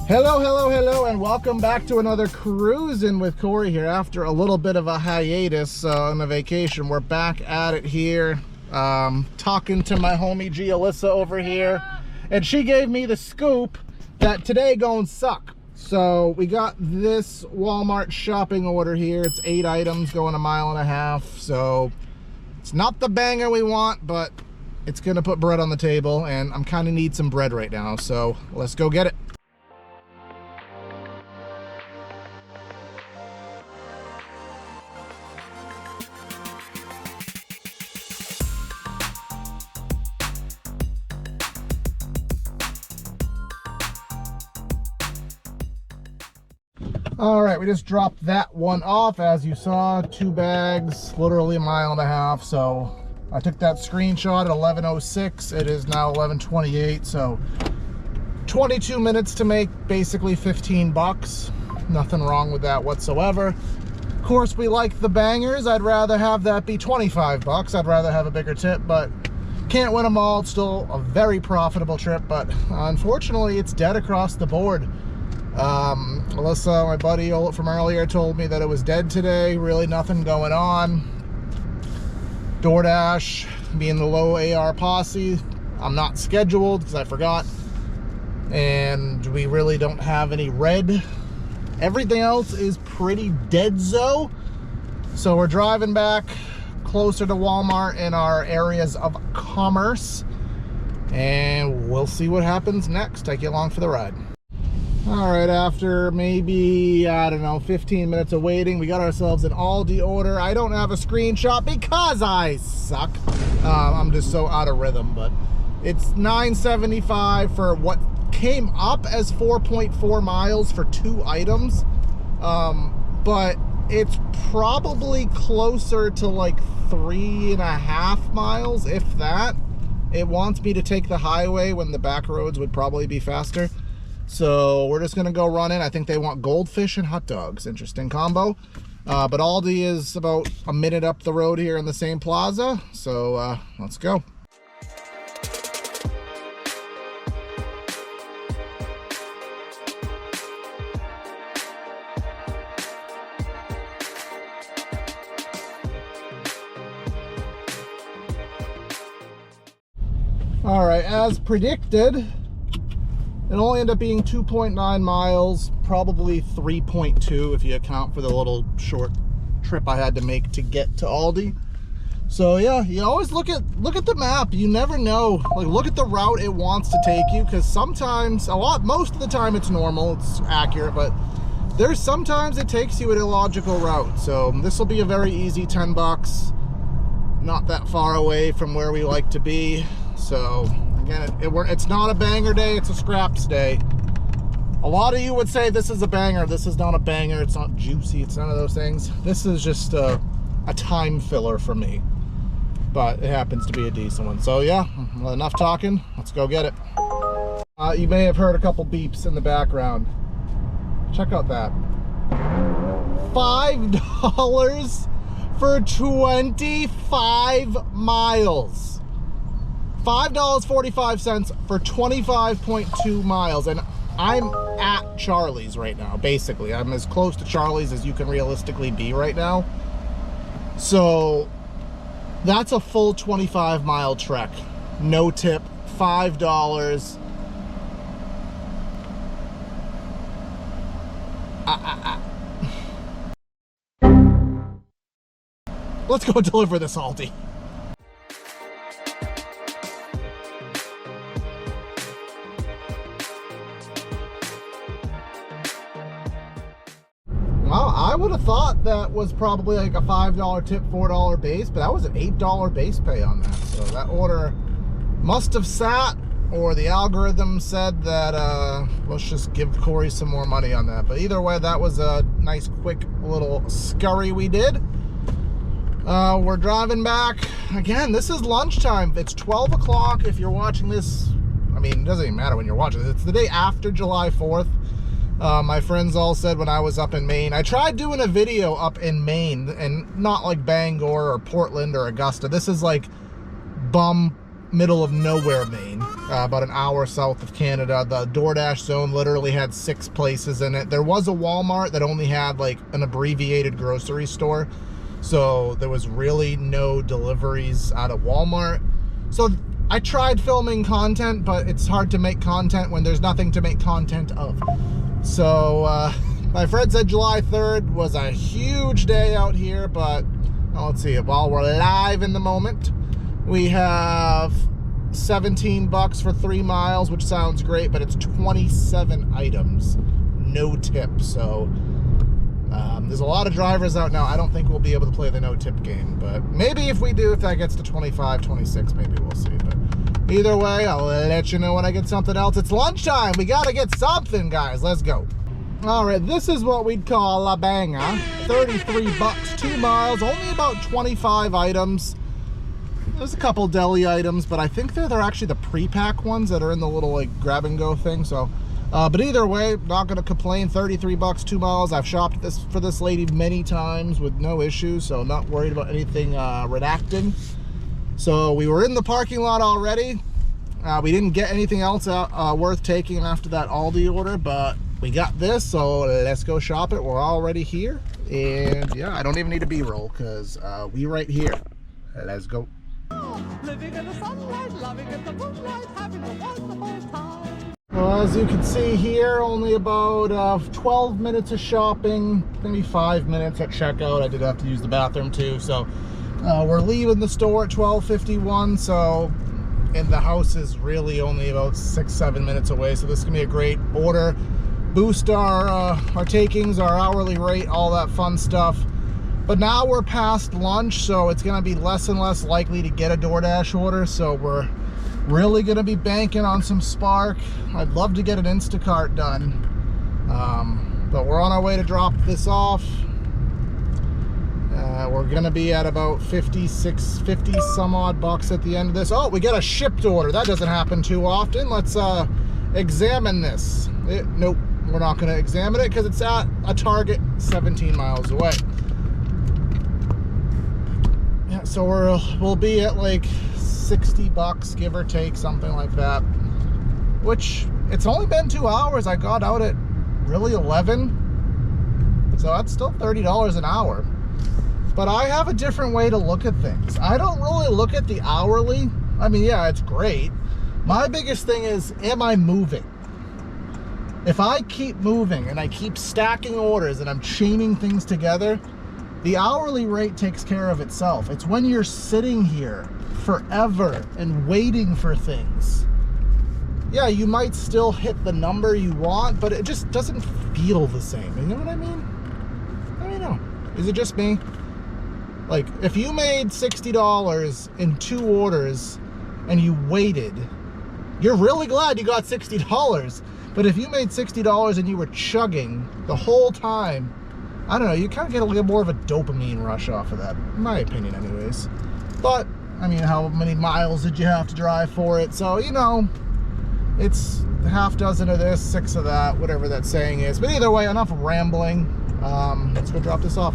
Hello, hello, hello, and welcome back to another Cruisin' with Corey here. After a little bit of a hiatus on a vacation, we're back at it here. Talking to my homie G. Alyssa over here, and she gave me the scoop that today gonna suck. So we got this Walmart shopping order here. It's 8 items going 1.5 miles. So it's not the banger we want, but it's gonna put bread on the table, and I'm kind of need some bread right now. So let's go get it. All right, we just dropped that one off. As you saw, 2 bags, literally 1.5 miles. So I took that screenshot at 11:06. It is now 11:28. So 22 minutes to make basically 15 bucks. Nothing wrong with that whatsoever. Of course, we like the bangers. I'd rather have that be 25 bucks. I'd rather have a bigger tip, but can't win them all. It's still a very profitable trip, but unfortunately, it's dead across the board. Alyssa, my buddy from earlier, told me that it was dead today. Really nothing going on. Doordash, being the low AR posse, I'm not scheduled because I forgot. And we really don't have any red. Everything else is pretty dead-zo. So we're driving back closer to Walmart in our areas of commerce. And we'll see what happens next. Take you along for the ride. All right, after maybe, I don't know, 15 minutes of waiting, we got ourselves an Aldi order. I don't have a screenshot because I suck. I'm just so out of rhythm, but it's $9.75 for what came up as 4.4 miles for 2 items. But it's probably closer to like 3.5 miles, if that. It wants me to take the highway when the back roads would probably be faster. So we're just gonna go run in. I think they want goldfish and hot dogs. Interesting combo. But Aldi is about a minute up the road here in the same plaza. So let's go. All right, as predicted, it only ended up being 2.9 miles, probably 3.2 if you account for the little short trip I had to make to get to Aldi. So yeah, you always look at the map. You never know. Like, look at the route it wants to take you, because sometimes, most of the time it's normal, it's accurate, but there's sometimes it takes you an illogical route. So this will be a very easy 10 bucks, not that far away from where we like to be. So again, it's not a banger day, it's a scraps day. A lot of you would say this is a banger. This is not a banger. It's not juicy. It's none of those things. This is just a time filler for me. But it happens to be a decent one. So yeah, enough talking. Let's go get it. You may have heard a couple beeps in the background. Check out that. $5 for 25 miles. $5.45 for 25.2 miles, and I'm at Charlie's right now. Basically, I'm as close to Charlie's as you can realistically be right now. So that's a full 25-mile trek, no tip, $5. Let's go deliver this Aldi. Well, I would have thought that was probably like a $5 tip, $4 base, but that was an $8 base pay on that. So that order must have sat, or the algorithm said that let's just give Corey some more money on that. But either way, that was a nice quick little scurry we did. We're driving back. Again, this is lunchtime. It's 12 o'clock if you're watching this. I mean, it doesn't even matter when you're watching this. It's the day after July 4th. My friends all said when I was up in Maine, I tried doing a video up in Maine, and not like Bangor or Portland or Augusta. This is like bum middle of nowhere Maine. about an hour south of Canada. The Doordash zone literally had 6 places in it. There was a Walmart that only had like an abbreviated grocery store, so there was really no deliveries out of Walmart. So I tried filming content, but it's hard to make content when there's nothing to make content of. So my friend said July 3rd was a huge day out here, but let's see, while we're live in the moment, we have $17 for 3 miles, which sounds great, but it's 27 items, no tip. So there's a lot of drivers out now. I don't think we'll be able to play the no tip game, but maybe if we do, if that gets to 25, 26, maybe we'll see. But either way, I'll let you know when I get something else. It's lunchtime. We got to get something, guys. Let's go. All right, this is what we'd call a banger. $33, 2 miles, only about 25 items. There's a couple deli items, but I think they're actually the pre-pack ones that are in the little like grab and go thing. So, but either way, not gonna complain. $33, 2 miles. I've shopped for this lady many times with no issues, so I'm not worried about anything redacting. So we were in the parking lot already. We didn't get anything else worth taking after that Aldi order, but we got this, so let's go shop it. We're already here, and yeah, I don't even need a B-roll because we right here. Let's go. Living in the sunlight, loving in the moonlight, having a wonderful time. Well, as you can see here, only about 12 minutes of shopping, maybe 5 minutes at checkout. I did have to use the bathroom too, so we're leaving the store at 12:51, so and the house is really only about 6-7 minutes away, so this is gonna be a great order. Boost our takings, our hourly rate, all that fun stuff. But now we're past lunch, so it's gonna be less and less likely to get a DoorDash order, so we're really gonna be banking on some Spark. I'd love to get an Instacart done, but we're on our way to drop this off. We're gonna be at about 50 some odd bucks at the end of this. Oh, we get a shipped order. That doesn't happen too often. Let's examine this. Nope, we're not gonna examine it because it's at a Target 17 miles away. Yeah, so we'll be at like $60, give or take, something like that. Which, it's only been 2 hours. I got out at really 11. So that's still $30 an hour. But I have a different way to look at things. I don't really look at the hourly. I mean, yeah, it's great. My biggest thing is, am I moving? If I keep moving and I keep stacking orders and I'm chaining things together, the hourly rate takes care of itself. It's when you're sitting here forever and waiting for things. Yeah, you might still hit the number you want, but it just doesn't feel the same. You know what I mean? I don't know. Is it just me? Like, if you made $60 in 2 orders and you waited, you're really glad you got $60. But if you made $60 and you were chugging the whole time, I don't know, you kind of get a little more of a dopamine rush off of that, in my opinion anyways. But, I mean, how many miles did you have to drive for it? So, you know, it's half dozen of this, 6 of that, whatever that saying is. But either way, enough rambling. Let's go drop this off.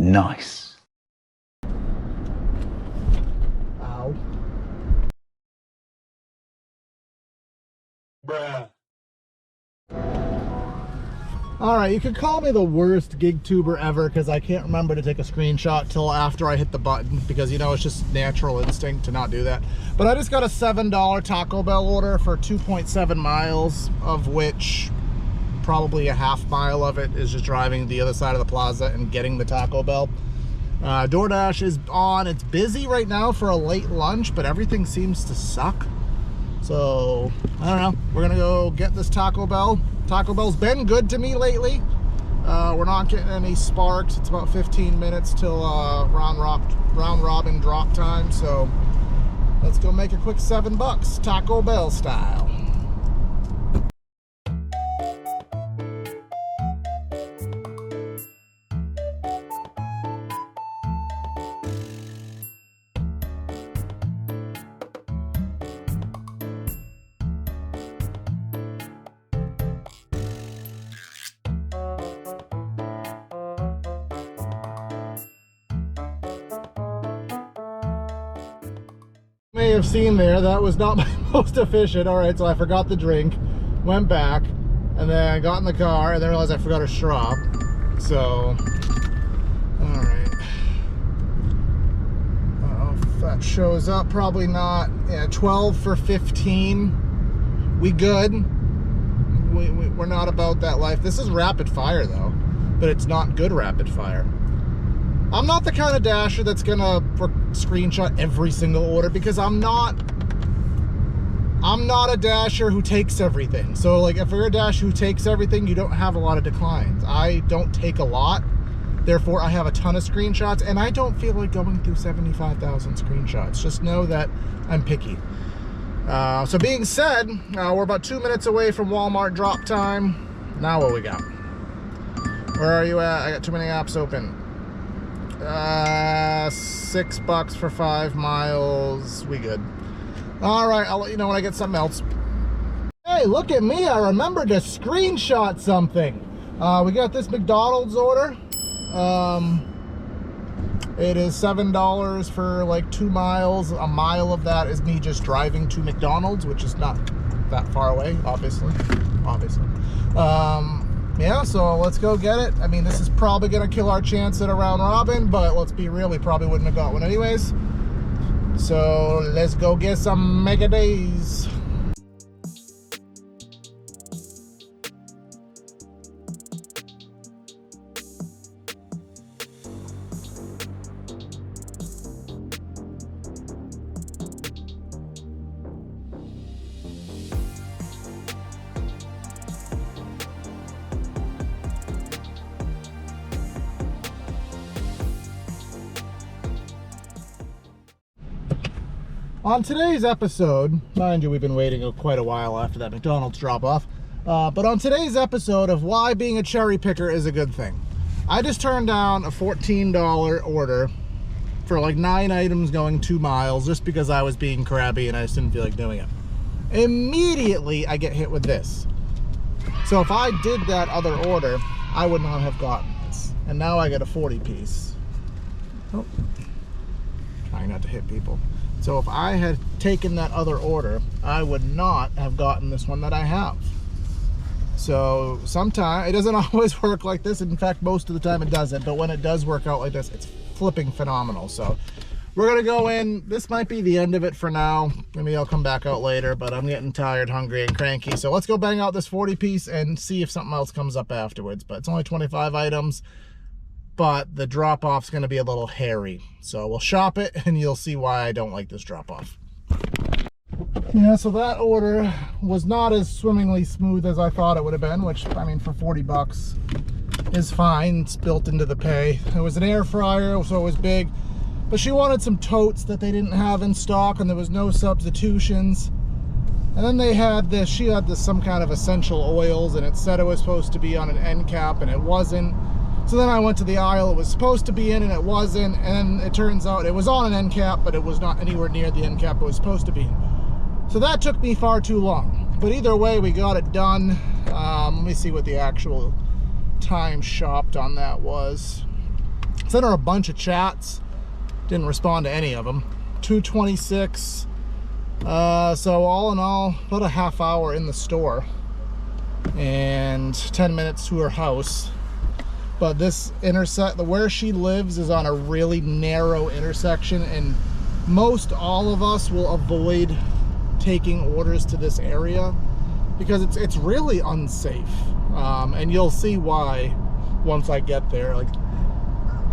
Nice. Ow. Bruh. All right, you could call me the worst gig tuber ever because I can't remember to take a screenshot till after I hit the button because, you know, it's just natural instinct to not do that. But I just got a $7 Taco Bell order for 2.7 miles, of which probably a half mile of it is just driving the other side of the plaza and getting the Taco Bell. DoorDash is on. It's busy right now for a late lunch, but everything seems to suck. So, I don't know. We're gonna go get this Taco Bell. Taco Bell's been good to me lately. We're not getting any sparks. It's about 15 minutes till round robin drop time. So let's go make a quick $7, Taco Bell style. May have seen there, that was not my most efficient. All right, so I forgot the drink, went back, and then I got in the car, and then realized I forgot a straw. So, all right. If that shows up, probably not. Yeah, 12 for 15. We good. We're not about that life. This is rapid fire though, but it's not good rapid fire. I'm not the kind of dasher that's gonna screenshot every single order, because I'm not a dasher who takes everything. So like, if you're a dasher who takes everything, you don't have a lot of declines. I don't take a lot, therefore I have a ton of screenshots, and I don't feel like going through 75,000 screenshots. Just know that I'm picky. So being said, we're about 2 minutes away from Walmart drop time. Now what we got? Where are you at? I got too many apps open. $6 for 5 miles. We good. All right, I'll let you know when I get something else. Hey, look at me. I remembered to screenshot something. We got this McDonald's order. It is $7 for like 2 miles. A mile of that is me just driving to McDonald's, which is not that far away, obviously. Yeah, so let's go get it. I mean, this is probably gonna kill our chance at a round robin, but let's be real, we probably wouldn't have got one anyways. So let's go get some mega days. On today's episode, mind you, we've been waiting quite a while after that McDonald's drop-off, but on today's episode of why being a cherry picker is a good thing, I just turned down a $14 order for like 9 items going 2 miles just because I was being crabby and I just didn't feel like doing it. Immediately, I get hit with this. So if I did that other order, I would not have gotten this. And now I get a 40-piece. Oh, trying not to hit people. So if I had taken that other order, I would not have gotten this one that I have. So sometimes, it doesn't always work like this. In fact, most of the time it doesn't. But when it does work out like this, it's flipping phenomenal. So we're going to go in. This might be the end of it for now. Maybe I'll come back out later, but I'm getting tired, hungry, and cranky. So let's go bang out this 40-piece and see if something else comes up afterwards. But it's only 25 items. But the drop-off's going to be a little hairy. So we'll shop it, and you'll see why I don't like this drop-off. Yeah, so that order was not as swimmingly smooth as I thought it would have been, which, I mean, for 40 bucks is fine. It's built into the pay. It was an air fryer, so it was big. But she wanted some totes that they didn't have in stock, and there was no substitutions. And then they had this, she had this some kind of essential oils, and it said it was supposed to be on an end cap, and it wasn't. So then I went to the aisle it was supposed to be in, and it wasn't. And it turns out it was on an end cap, but it was not anywhere near the end cap it was supposed to be in. So that took me far too long. But either way, we got it done. Let me see what the actual time shopped on that was. Sent her a bunch of chats. Didn't respond to any of them. 226. So all in all, about a half hour in the store. And 10 minutes to her house. But this where she lives is on a really narrow intersection, and most all of us will avoid taking orders to this area because it's really unsafe. And you'll see why once I get there. Like,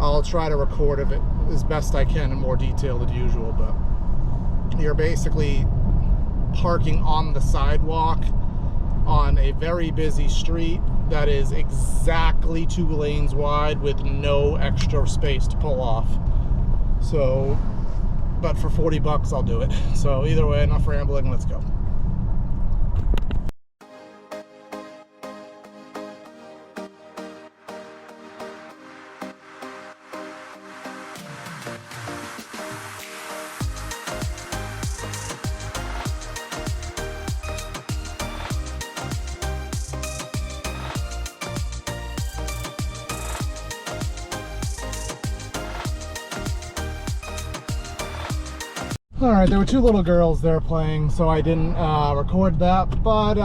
I'll try to record it as best I can in more detail than usual, but you're basically parking on the sidewalk on a very busy street that is exactly 2 lanes wide with no extra space to pull off. So, but for 40 bucks, I'll do it. So either way, enough rambling, let's go. All right, there were 2 little girls there playing, so I didn't record that, but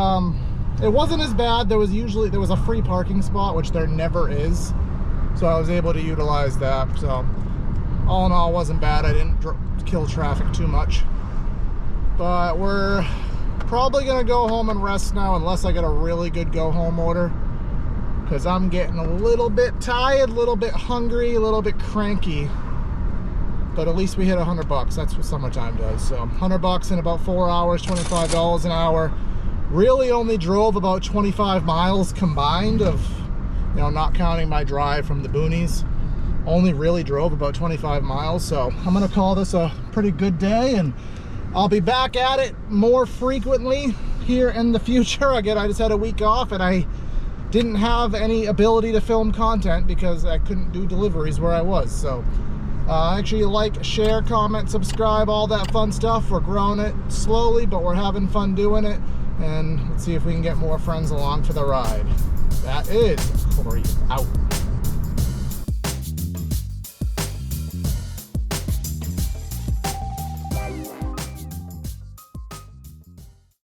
it wasn't as bad. There was a free parking spot, which there never is, so I was able to utilize that. So all in all, it wasn't bad. I didn't kill traffic too much, but we're probably gonna go home and rest now, unless I get a really good go home order, because I'm getting a little bit tired, a little bit hungry, a little bit cranky. But at least we hit 100 bucks. That's what summertime does. So 100 bucks in about 4 hours, $25 an hour. Really only drove about 25 miles combined of, you know, not counting my drive from the boonies. Only really drove about 25 miles. So I'm gonna call this a pretty good day, and I'll be back at it more frequently here in the future. Again, I just had a week off and I didn't have any ability to film content because I couldn't do deliveries where I was. So actually, like, share, comment, subscribe, all that fun stuff. We're growing it slowly, but we're having fun doing it. And let's see if we can get more friends along for the ride. That is Corey out.